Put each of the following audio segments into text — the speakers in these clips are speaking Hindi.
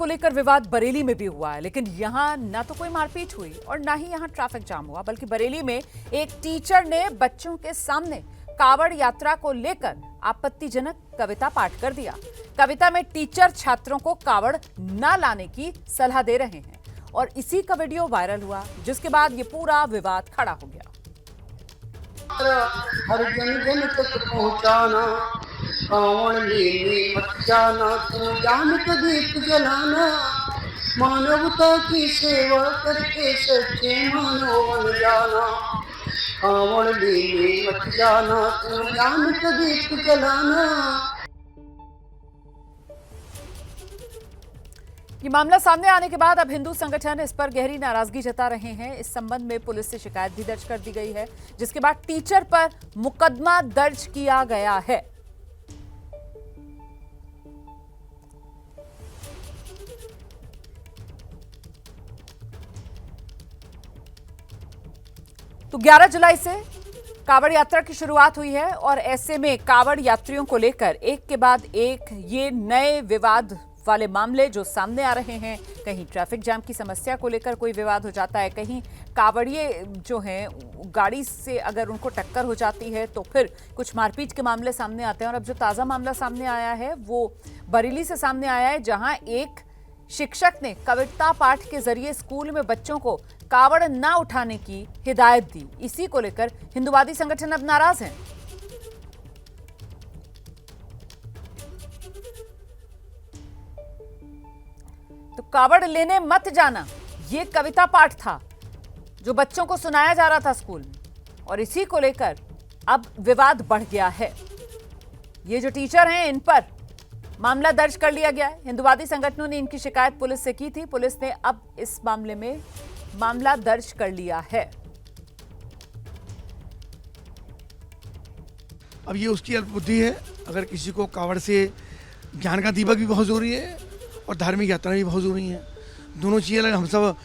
को लेकर विवाद बरेली में भी हुआ है, लेकिन यहां ना तो कोई मारपीट हुई और ना ही यहां ट्रैफिक जाम हुआ, बल्कि बरेली में एक टीचर ने बच्चों के सामने कावड़ यात्रा को लेकर आपत्तिजनक कविता पाठ कर दिया। कविता में टीचर छात्रों को कावड़ न लाने की सलाह दे रहे हैं और इसी का वीडियो वायरल हुआ, जिसके बाद ये पूरा विवाद खड़ा हो गया। हर जन जन तक पहुंचाना, कावड़ लेने मत जाना, तू जान का दीप जलाना, मानवता की सेवा करके सच्चे मानव बन जाना, कावड़ लेने मत जाना, तू जान का दीप जलाना। ये मामला सामने आने के बाद अब हिंदू संगठन इस पर गहरी नाराजगी जता रहे हैं। इस संबंध में पुलिस से शिकायत भी दर्ज कर दी गई है, जिसके बाद टीचर पर मुकदमा दर्ज किया गया है। तो 11 जुलाई से कावड़ यात्रा की शुरुआत हुई है और ऐसे में कावड़ यात्रियों को लेकर एक के बाद एक ये नए विवाद वाले मामले जो सामने आ रहे हैं। कहीं ट्रैफिक जाम की समस्या को लेकर कोई विवाद हो जाता है, कहीं कावड़िए जो हैं गाड़ी से अगर उनको टक्कर हो जाती है तो फिर कुछ मारपीट के मामले सामने आते हैं। और अब जो ताज़ा मामला सामने आया है वो बरेली से सामने आया है, जहां एक शिक्षक ने कविता पाठ के जरिए स्कूल में बच्चों को कावड़ न उठाने की हिदायत दी। इसी को लेकर हिंदूवादी संगठन अब नाराज हैं। तो कावड़ लेने मत जाना, ये कविता पाठ था जो बच्चों को सुनाया जा रहा था स्कूल में, और इसी को लेकर अब विवाद बढ़ गया है। ये जो टीचर हैं इन पर मामला दर्ज कर लिया गया है। हिंदूवादी संगठनों ने इनकी शिकायत पुलिस से की थी। पुलिस ने अब इस मामले में मामला दर्ज कर लिया है। अब ये उसकी अल्पबुद्धि है। अगर किसी को कावड़ से ज्ञान का दीपक भी बहुत जरूरी है और धार्मिक यात्रा भी बहुत जरूरी है। दोनों चीज़ें अलग। हम सब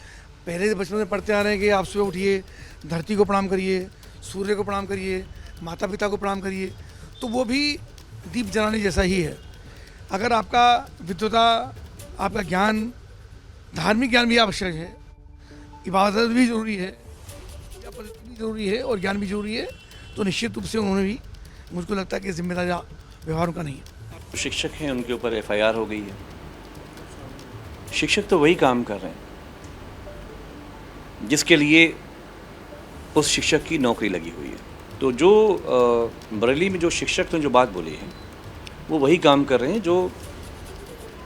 पहले से बचपन में पढ़ते आ रहे हैं कि आप सुबह उठिए, धरती को प्रणाम करिए, सूर्य को प्रणाम करिए, माता पिता को प्रणाम करिए, तो वो भी दीप जलाने जैसा ही है। अगर आपका विद्वता, आपका ज्ञान, धार्मिक ज्ञान भी आवश्यक है, इबादत भी जरूरी है, भी जरूरी है और ज्ञान भी जरूरी है, तो निश्चित रूप से उन्होंने भी, मुझको लगता है कि जिम्मेदारी व्यवहार उनका नहीं है। शिक्षक हैं, उनके ऊपर FIR हो गई है। शिक्षक तो वही काम कर रहे हैं जिसके लिए उस शिक्षक की नौकरी लगी हुई है। तो जो बरेली में जो शिक्षक ने जो बात बोली है वो वही काम कर रहे हैं जो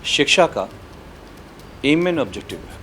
शिक्षा का एम एंड ऑब्जेक्टिव है।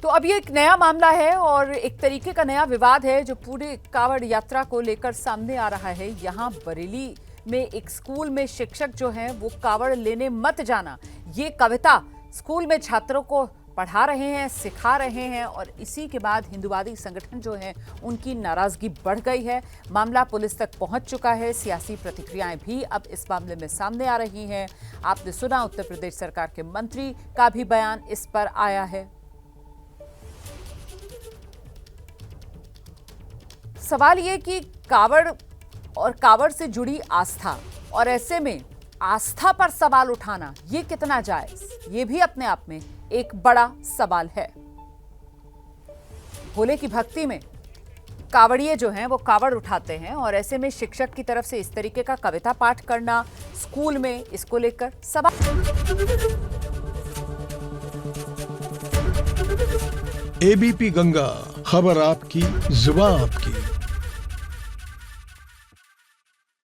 तो अब ये एक नया मामला है और एक तरीके का नया विवाद है जो पूरे कावड़ यात्रा को लेकर सामने आ रहा है। यहाँ बरेली में एक स्कूल में शिक्षक जो हैं वो कावड़ लेने मत जाना, ये कविता स्कूल में छात्रों को पढ़ा रहे हैं, सिखा रहे हैं, और इसी के बाद हिंदूवादी संगठन जो हैं उनकी नाराजगी बढ़ गई है। मामला पुलिस तक पहुंच चुका है। सियासी प्रतिक्रियाएं भी अब इस मामले में सामने आ रही हैं। आपने सुना उत्तर प्रदेश सरकार के मंत्री का भी बयान इस पर आया है। सवाल ये कि कावड़ और कावड़ से जुड़ी आस्था, और ऐसे में आस्था पर सवाल उठाना ये कितना जायज, ये भी अपने आप में एक बड़ा सवाल है। भोले की भक्ति में कावड़िए जो हैं वो कावड़ उठाते हैं, और ऐसे में शिक्षक की तरफ से इस तरीके का कविता पाठ करना स्कूल में, इसको लेकर सवाल। ABP गंगा, खबर आपकी, जुबान आपकी।